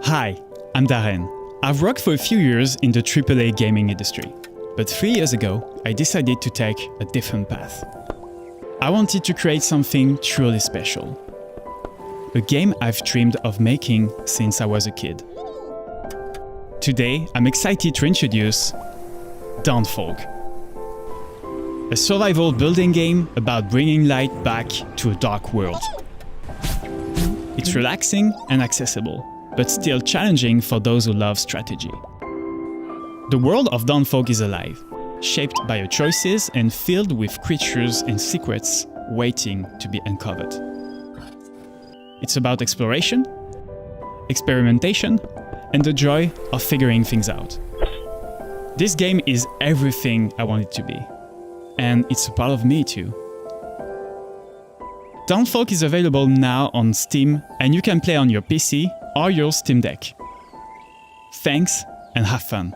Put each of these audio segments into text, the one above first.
Hi, I'm Darren. I've worked for a few years in the AAA gaming industry, but 3 years ago, I decided to take a different path. I wanted to create something truly special. A game I've dreamed of making since I was a kid. Today, I'm excited to introduce Dawnfolk, a survival building game about bringing light back to a dark world. It's relaxing and accessible, but still challenging for those who love strategy. The world of Dawnfolk is alive, shaped by your choices and filled with creatures and secrets waiting to be uncovered. It's about exploration, experimentation, and the joy of figuring things out. This game is everything I want it to be, and it's a part of me too. Dawnfolk is available now on Steam, and you can play on your PC or your Steam Deck. Thanks and have fun!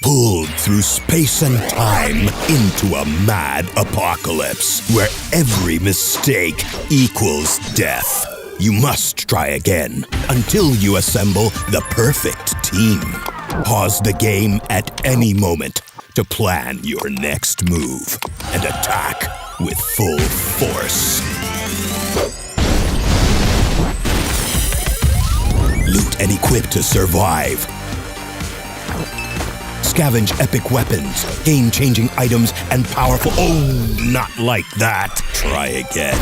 pulled through space and time into a mad apocalypse where every mistake equals death. You must try again until you assemble the perfect team. Pause the game at any moment to plan your next move and attack with full force. Loot and equip to survive. Scavenge epic weapons, game-changing items, and powerful— oh, not like that. Try again.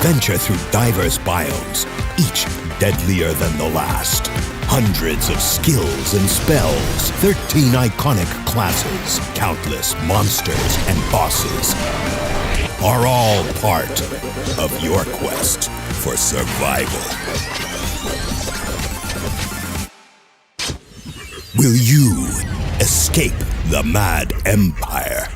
Venture through diverse biomes, each deadlier than the last. Hundreds of skills and spells, 13 iconic classes, countless monsters and bosses are all part of your quest for survival. Will you escape the Mad Empire?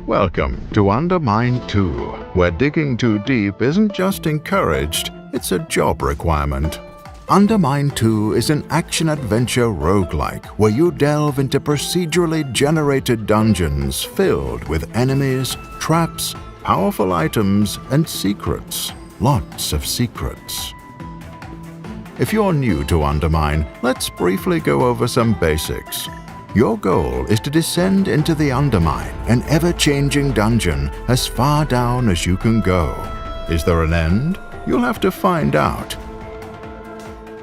Welcome to UnderMine 2, where digging too deep isn't just encouraged, it's a job requirement. UnderMine 2 is an action-adventure roguelike where you delve into procedurally generated dungeons filled with enemies, traps, powerful items, and secrets. Lots of secrets. If you're new to UnderMine, let's briefly go over some basics. Your goal is to descend into the UnderMine, an ever-changing dungeon as far down as you can go. Is there an end? You'll have to find out.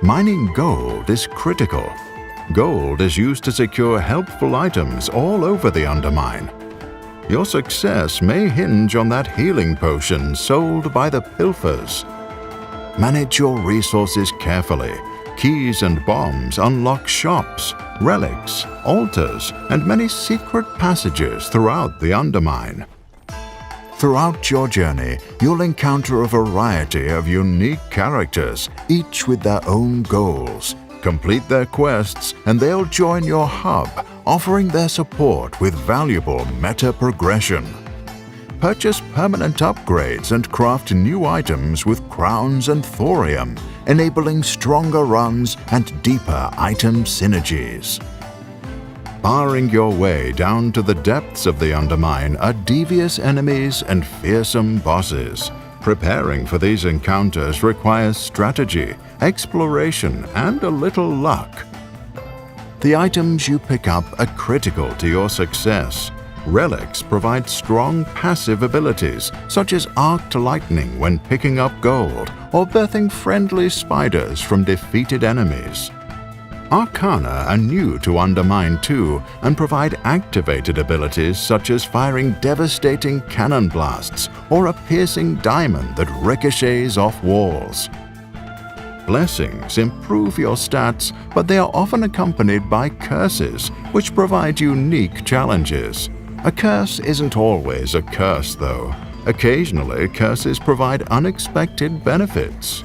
Mining gold is critical. Gold is used to secure helpful items all over the UnderMine. Your success may hinge on that healing potion sold by the pilfers. Manage your resources carefully. Keys and bombs unlock shops, relics, altars, and many secret passages throughout the UnderMine. Throughout your journey, you'll encounter a variety of unique characters, each with their own goals. Complete their quests, and they'll join your hub, offering their support with valuable meta progression. Purchase permanent upgrades and craft new items with crowns and thorium, enabling stronger runs and deeper item synergies. Barring your way down to the depths of the UnderMine are devious enemies and fearsome bosses. Preparing for these encounters requires strategy, exploration, and a little luck. The items you pick up are critical to your success. Relics provide strong passive abilities, such as arced lightning when picking up gold, or birthing friendly spiders from defeated enemies. Arcana are new to UnderMine 2 and provide activated abilities such as firing devastating cannon blasts or a piercing diamond that ricochets off walls. Blessings improve your stats, but they are often accompanied by curses, which provide unique challenges. A curse isn't always a curse, though. Occasionally, curses provide unexpected benefits.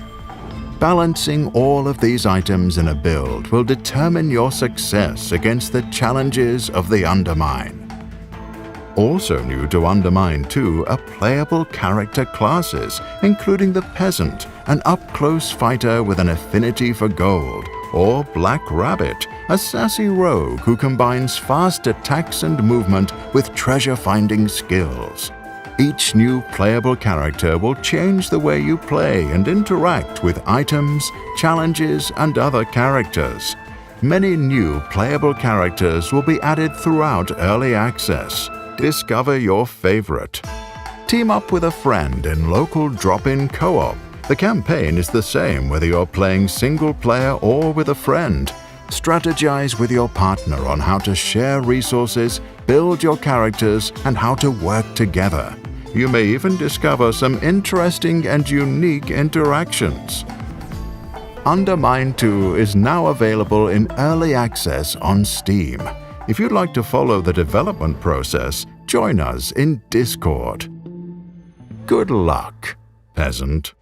Balancing all of these items in a build will determine your success against the challenges of the UnderMine. Also new to UnderMine 2 are playable character classes, including the Peasant, an up-close fighter with an affinity for gold, or Black Rabbit, a sassy rogue who combines fast attacks and movement with treasure-finding skills. Each new playable character will change the way you play and interact with items, challenges, and other characters. Many new playable characters will be added throughout early access. Discover your favorite. Team up with a friend in local drop-in co-op. The campaign is the same whether you're playing single player or with a friend. Strategize with your partner on how to share resources, build your characters, and how to work together. You may even discover some interesting and unique interactions. UnderMine 2 is now available in early access on Steam. If you'd like to follow the development process, join us in Discord. Good luck, peasant.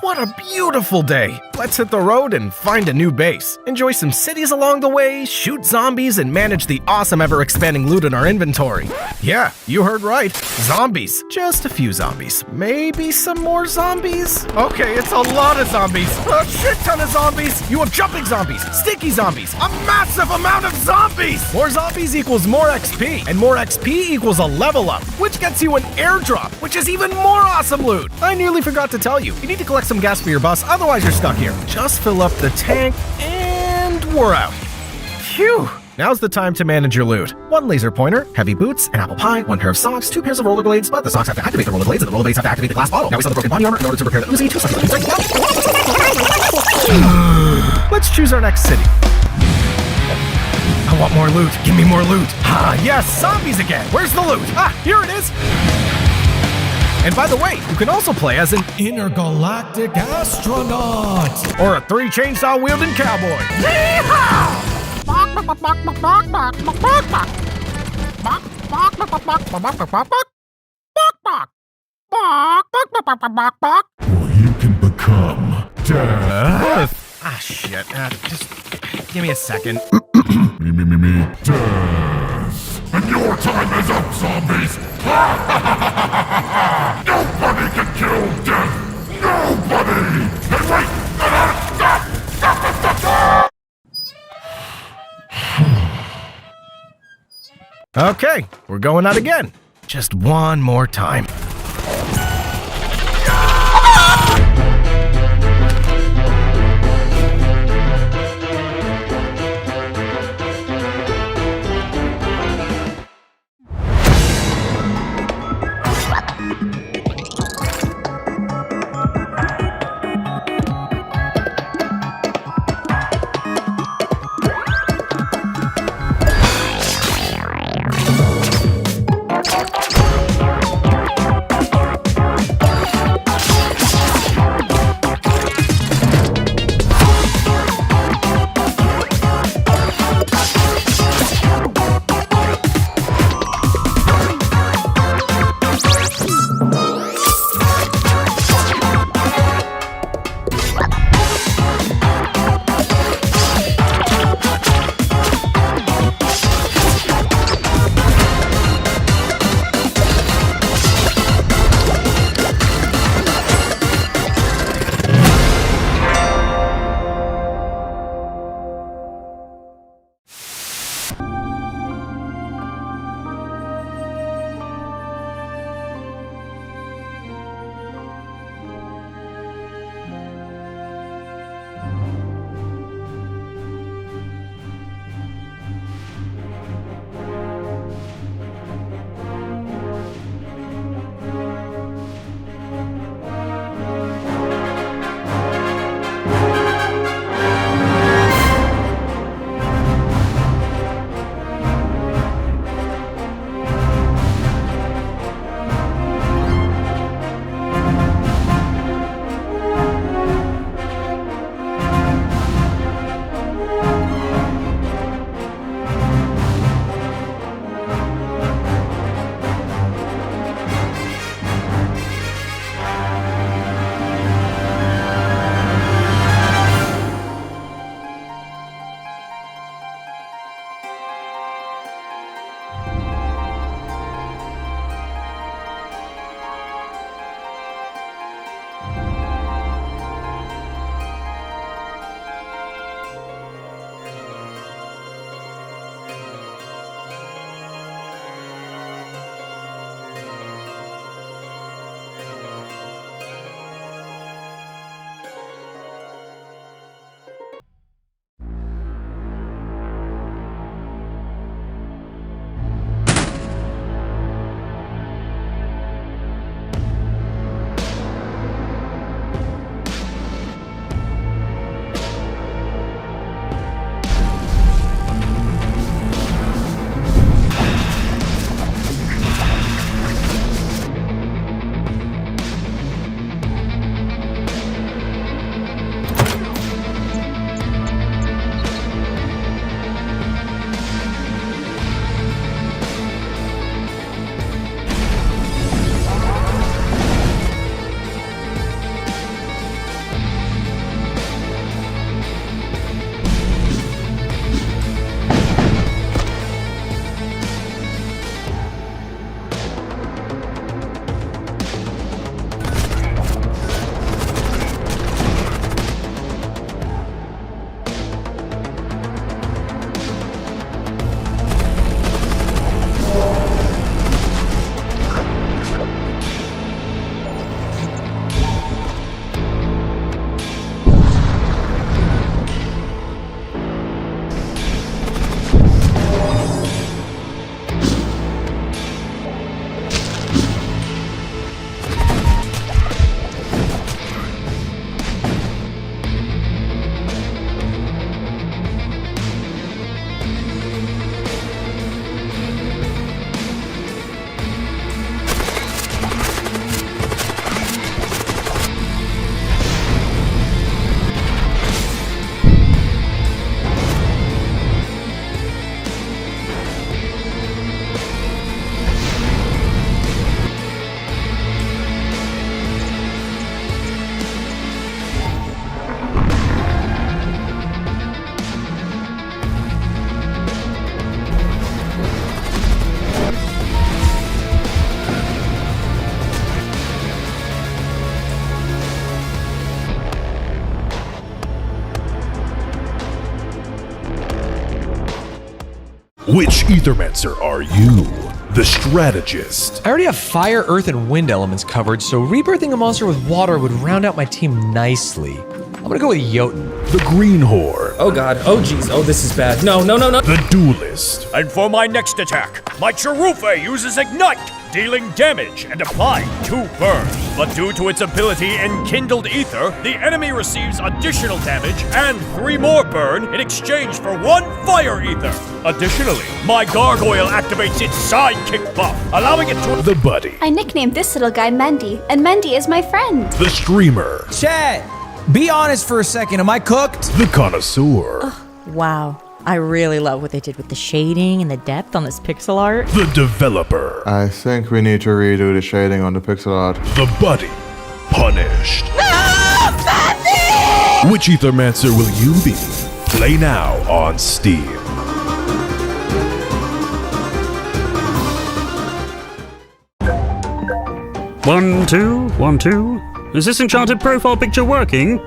What a beautiful day! Let's hit the road and find a new base. Enjoy some cities along the way, shoot zombies, and manage the awesome ever-expanding loot in our inventory. Yeah, you heard right. Zombies. Just a few zombies. Maybe some more zombies? Okay, it's a lot of zombies. A shit ton of zombies! You have jumping zombies, sticky zombies, a massive amount of zombies! More zombies equals more XP, and more XP equals a level up, which gets you an airdrop, which is even more awesome loot! I nearly forgot to tell you, you need to collect some gas for your bus, otherwise you're stuck here. Just fill up the tank, and we're out. Phew! Now's the time to manage your loot. 1 laser pointer, heavy boots, an apple pie, 1 pair of socks, 2 pairs of rollerblades, but the socks have to activate the rollerblades, and the rollerblades have to activate the glass bottle. Now we sell the broken body armor in order to repair the Uzi, 2 socks. Let's choose our next city. I want more loot. Give me more loot. Ah, yes, zombies again. Where's the loot? Ah, here it is. And by the way, you can also play as an intergalactic astronaut or a 3 chainsaw wielding cowboy. Yeehaw! Or you can become death. Ah, shit. Just give me a second. Me, death. And your time is up, zombies. Nobody can kill death. Nobody. And wait, stop. Okay, we're going out again. Just one more time. Which Aethermancer are you? The strategist. I already have fire, earth, and wind elements covered, so rebirthing a monster with water would round out my team nicely. I'm gonna go with Jotun. The green horde. Oh god, oh jeez, oh this is bad. No. The duelist. And for my next attack, my Cherufe uses Ignite, dealing damage and applying 2 burns. But due to its ability Enkindled Ether, the enemy receives additional damage and 3 more burn in exchange for 1 Fire Ether. Additionally, my Gargoyle activates its Sidekick buff, allowing it to— The buddy. I nicknamed this little guy Mendy, and Mendy is my friend. The streamer. Chat, be honest for a second, am I cooked? The connoisseur. Wow. I really love what they did with the shading and the depth on this pixel art. The developer. I think we need to redo the shading on the pixel art. The buddy. Punished. No, Fatty! Which Aethermancer will you be? Play now on Steam. One, two. Is this enchanted profile picture working?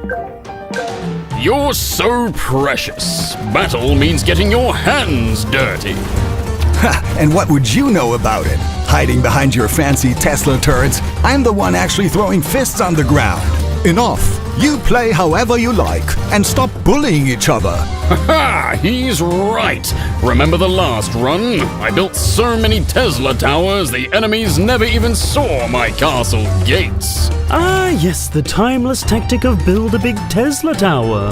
You're so precious. Battle means getting your hands dirty. Ha! And what would you know about it? Hiding behind your fancy Tesla turrets, I'm the one actually throwing fists on the ground. Enough! You play however you like, and stop bullying each other. Haha, he's right. Remember the last run? I built so many Tesla towers, the enemies never even saw my castle gates. Ah, yes, the timeless tactic of build a big Tesla tower.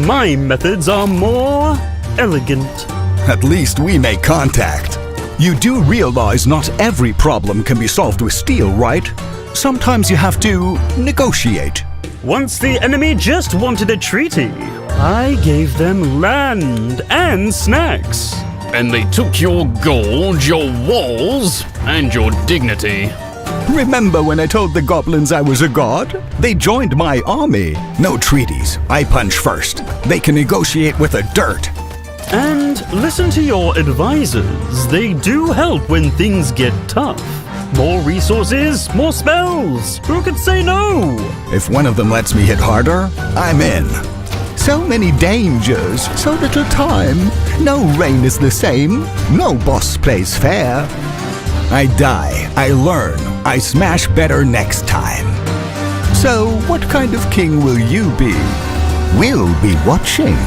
My methods are more elegant. At least we make contact. You do realize not every problem can be solved with steel, right? Sometimes you have to negotiate. Once the enemy just wanted a treaty, I gave them land and snacks. And they took your gold, your walls, and your dignity. Remember when I told the goblins I was a god? They joined my army. No treaties. I punch first. They can negotiate with the dirt. And listen to your advisors. They do help when things get tough. More resources, more spells. Who could say no? If one of them lets me hit harder, I'm in. So many dangers, so little time. No reign is the same. No boss plays fair. I die, I learn, I smash better next time. So what kind of king will you be? We'll be watching.